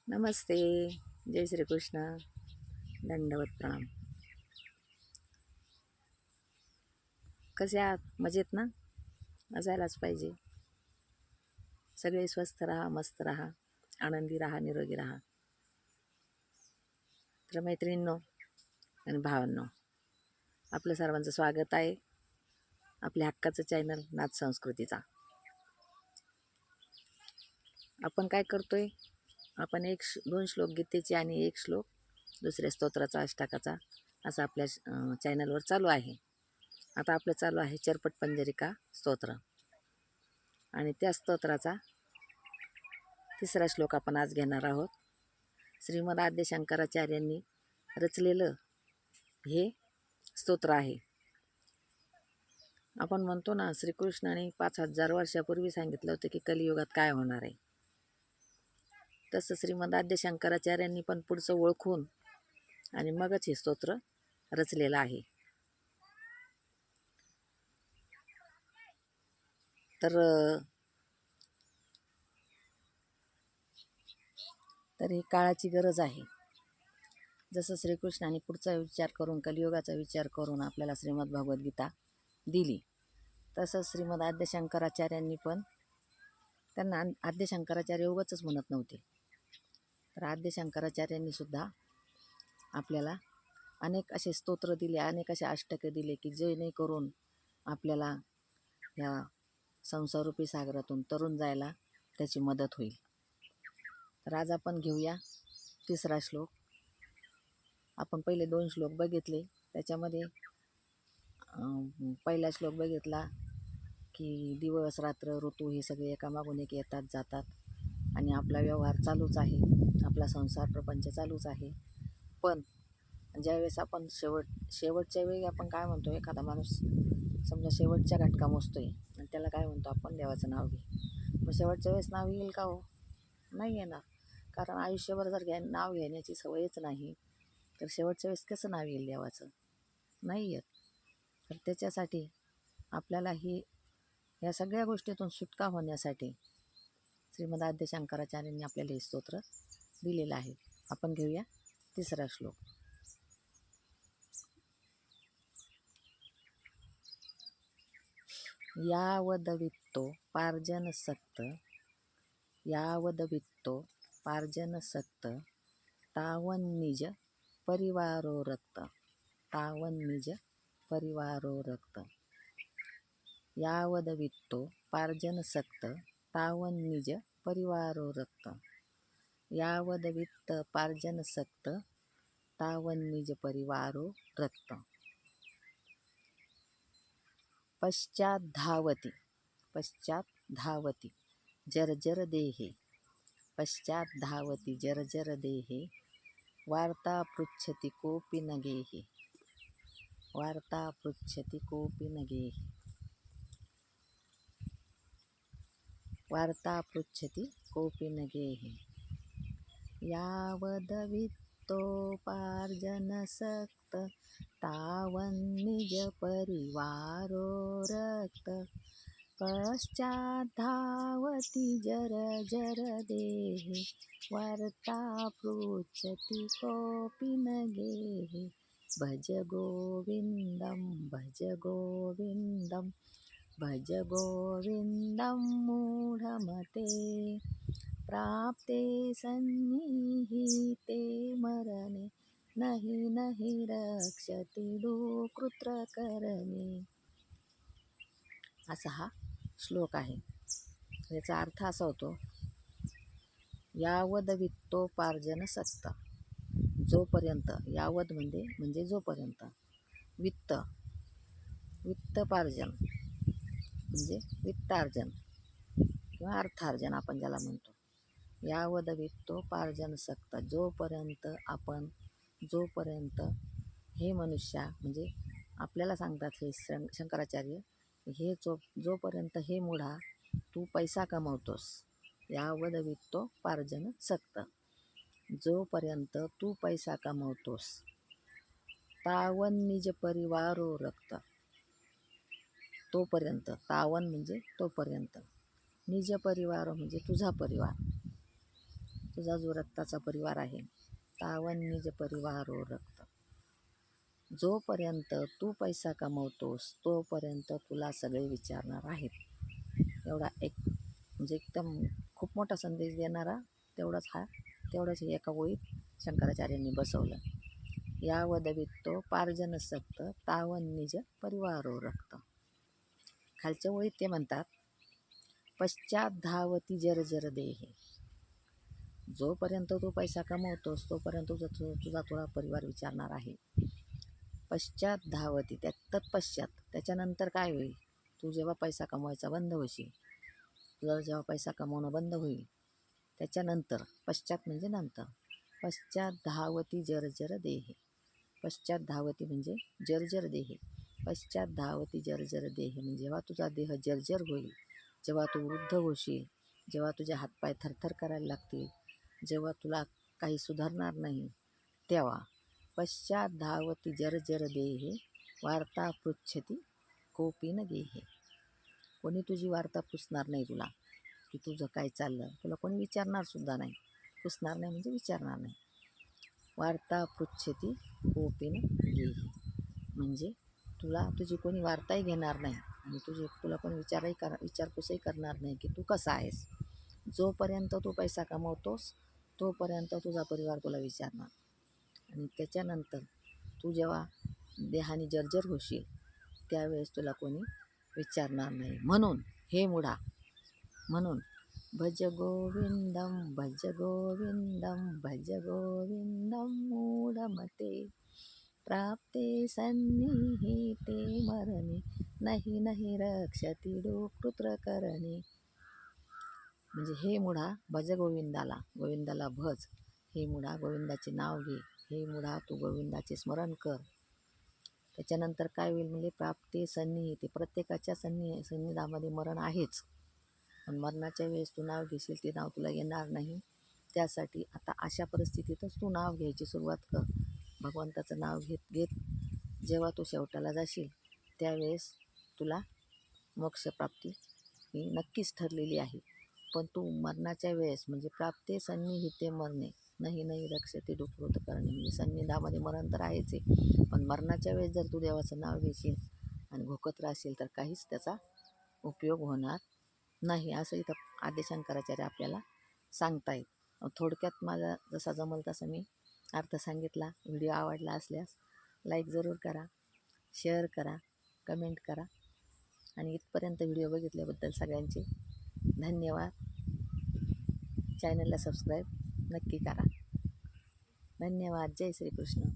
नमस्ते. जय श्री कृष्ण. दंडवत प्रणाम. कसे आहात? मजेत ना? असायलाच पाहिजे. सगळे स्वस्थ राहा, मस्त राहा, आनंदी राहा, निरोगी राहा. तर मैत्रिणींनो आणि भावांनो, आपलं सर्वांचं स्वागत आहे आपल्या हक्काचं चॅनल नाथ संस्कृतीचा. आपण काय करतोय? आपण दोन श्लोक गीतेचे आणि एक श्लोक दुसऱ्या स्तोत्राचा, अष्टकाचा असं आपल्या चॅनलवर चालू आहे. आता आपलं चालू आहे चरपट पंजरिका स्तोत्र, आणि त्या स्तोत्राचा तिसरा श्लोक आपण आज घेणार आहोत. श्रीमद आद्य शंकराचार्यांनी रचलेलं हे स्तोत्र आहे. आपण म्हणतो ना, श्रीकृष्णाने 5000 वर्षापूर्वी सांगितलं होतं की कलियुगात काय होणार आहे. तसं श्रीमद आद्य शंकराचार्यांनी पण पुढचं ओळखून आणि मगच हे स्तोत्र रचलेलं आहे. तर ही काळाची गरज आहे. जसं श्रीकृष्णाने पुढचा विचार करून, कलियुगाचा विचार करून आपल्याला श्रीमद भगवद्गीता दिली, तसं श्रीमद आद्य शंकराचार्यांनी पण, त्यांना आद्य शंकराचार्य उगाचच म्हणत नव्हते. तर आद्य शंकराचार्यांनी सुद्धा आपल्याला अनेक असे स्तोत्र दिले, अनेक असे अष्टके दिले की जेणेकरून आपल्याला या संसारूपी सागरातून तरून जायला त्याची मदत होईल. तर आज आपण घेऊया तिसरा श्लोक. आपण पहिले 2 श्लोक बघितले. त्याच्यामध्ये पहिला श्लोक बघितला की दिवस रात्र ऋतू हे सगळे एकामागून एक येतात जातात आणि आपला व्यवहार चालूच आहे, आपला संसार प्रपंच चालूच आहे. पण ज्यावेळेस आपण शेवटच्या वेळी आपण काय म्हणतो, एखादा माणूस समजा शेवटच्या घटका मोजतोय आणि त्याला काय म्हणतो आपण, देवाचं नाव घे. मग शेवटच्या वेळेस नाव येईल का हो? नाही येणार. कारण आयुष्यभर जर नाव घेण्याची सवयच नाही तर शेवटच्या वेळेस कसं नाव येईल देवाचं? नाही येत. तर त्याच्यासाठी आपल्याला ह्या सगळ्या गोष्टीतून सुटका होण्यासाठी श्रीमद आद्य शंकराचार्यांनी आपल्याला हे स्तोत्र दिलेलं आहे. आपण घेऊया तिसरा श्लोक. यावदवित्तो पार्जनसक्त, यावदवित्तो पार्जनसक्त, तावन्निज परिवारो रक्त, तावन्निज परिवारो रक्त. यावदवित्तो पार्जनसक्त, तावन्निज परिवारो रक्त. यावदवित्त पार्जनसक्त, तावन्निज परिवारो रक्त. पश्चाद्धावती, पश्चाद्धावती जर्जर देहे, पश्चाद्धावती जर्जर देहे, वार्ता पृच्छति कोऽपि न गेहे, वार्ता पृच्छति कोऽपि न गेहे, वार्ता पृच्छति कोऽपि न गेहे. यावदवित्तोपार्जनसक्त, तावन्निज परिवारो रक्त. पश्चाद्धावति जर्जर देहे, वार्ता पृच्छति कोऽपि न गेहे. भज गोविन्दं, भज गोविन्दं, भज गोविन्दं मूढमते. प्राप्ते सन्निहिते मरणे, नहि नहि रक्षति दुकृतकरणे. असा हा श्लोक आहे. याचा अर्थ असा होतो, यावदवित्तोपार्जनसक्त, जोपर्यंत, यावद म्हणजे जोपर्यंत, वित्त, वित्तपार्जन म्हणजे वित्तार्जन किंवा अर्थार्जन आपण ज्याला म्हणतो. यावदवित्तोपार्जनसक्त, जोपर्यंत हे मनुष्या, म्हणजे आपल्याला सांगतात हे शंकराचार्य, हे जोपर्यंत हे मूढा तू पैसा कमवतोस, यावदवित्तोपार्जनसक्त, जोपर्यंत तू पैसा कमवतोस, तावन्निज परिवारो रक्त, तोपर्यंत, तावन म्हणजे तोपर्यंत, निज परिवार म्हणजे तुझा परिवार, तुझा जो रक्ताचा परिवार आहे, तावन निज परिवारो रक्त. जोपर्यंत तू पैसा कमवतोस तोपर्यंत तुला सगळे विचारणार आहेत. एवढा एक म्हणजे एकदम खूप मोठा संदेश देणारा तेवढंच हे एका ओळीत शंकराचार्यांनी बसवलं. यावद वित्तो पार्जन सक्त तावन निज परिवारो रक्त. खालच्या ओळीत ते म्हणतात, पश्चात धावती जर्जर देहे. जोपर्यंत तू पैसा कमवतोस तोपर्यंत तुझा थोडा परिवार विचारणार आहे. पश्चात धावती तत्पश्चात त्याच्यानंतर काय होईल? तू जेव्हा पैसा कमवायचा बंद होशील, तुला जेव्हा पैसा कमवणं बंद होईल त्याच्यानंतर, पश्चात म्हणजे नंतर, पश्चात धावती जर्जर देहे. पश्चात धावती म्हणजे जर्जर देहे. पश्चात धावती जर्जर देहे म्हणजे जेव्हा तुझा देह जर्जर होईल, जेव्हा तू वृद्ध होशील, जेव्हा तुझे हातपाय थरथर करायला लागतील, जेव्हा तुला काही सुधारणार नाही, तेव्हा पश्चात धावती जर्जर देहे वार्ता पृच्छती कोपी न गेहे. कोणी तुझी वार्ता पुसणार नाही तुला, की तुझं काय चाललं. तुला कोणी विचारणार सुद्धा नाही. पुसणार नाही म्हणजे विचारणार नाही. वार्ता पृच्छती कोपी न गेहे म्हणजे तुझी कोणी वार्ताही घेणार नाही आणि तुला कोणी विचारपूसही करणार नाही की तू कसा आहेस. जोपर्यंत तू पैसा कमवतोस तोपर्यंत तुझा परिवार तुला विचारणार आणि त्याच्यानंतर तू जेव्हा देहाने जर्जर होशील त्यावेळेस तुला कोणी विचारणार नाही. म्हणून हे मुढा, म्हणून भज गोविंदम भज गोविंदम भज गोविंदम मूढमते प्राप्ते सन्निहिते मरणे नाही नाही रक्षती डुकृत्रकरणे. म्हणजे हे मुढा भज गोविंदाला भज. हे मुढा गोविंदाचे नाव घे. हे मुढा तू गोविंदाचे स्मरण कर. त्याच्यानंतर काय होईल म्हणजे प्राप्ते सन्निहिते, प्रत्येकाच्या सन्निधामध्ये मरण आहेच, पण मरणाच्या वेळेस तू नाव घेशील ते नाव तुला येणार नाही. त्यासाठी आता अशा परिस्थितीतच तू नाव घ्यायची सुरुवात कर. भगवंताचं नाव घेत घेत जेव्हा तू शेवटाला जाशील त्यावेळेस तुला मोक्षप्राप्ती ही नक्कीच ठरलेली आहे. पण तू मरणाच्या वेळेस म्हणजे प्राप्ते सन्निहिते मरणे नाही नाही रक्षते डुकृत करणे म्हणजे सन्निधामध्ये मरण तर आहेच आहे, पण मरणाच्या वेळेस जर तू देवाचं नाव घेशील आणि भोकत राहशील तर काहीच त्याचा उपयोग होणार नाही, असं इथं आद्य शंकराचार्य आपल्याला सांगतायत. थोडक्यात माझा जसा जमल तसा मी अर्थ सांगितला. व्हिडिओ आवडला असल्यास लाईक जरूर करा, शेअर करा, कमेंट करा आणि इथपर्यंत व्हिडिओ बघितल्याबद्दल सगळ्यांचे धन्यवाद. चॅनलला सबस्क्राईब नक्की करा. धन्यवाद. जय श्रीकृष्ण.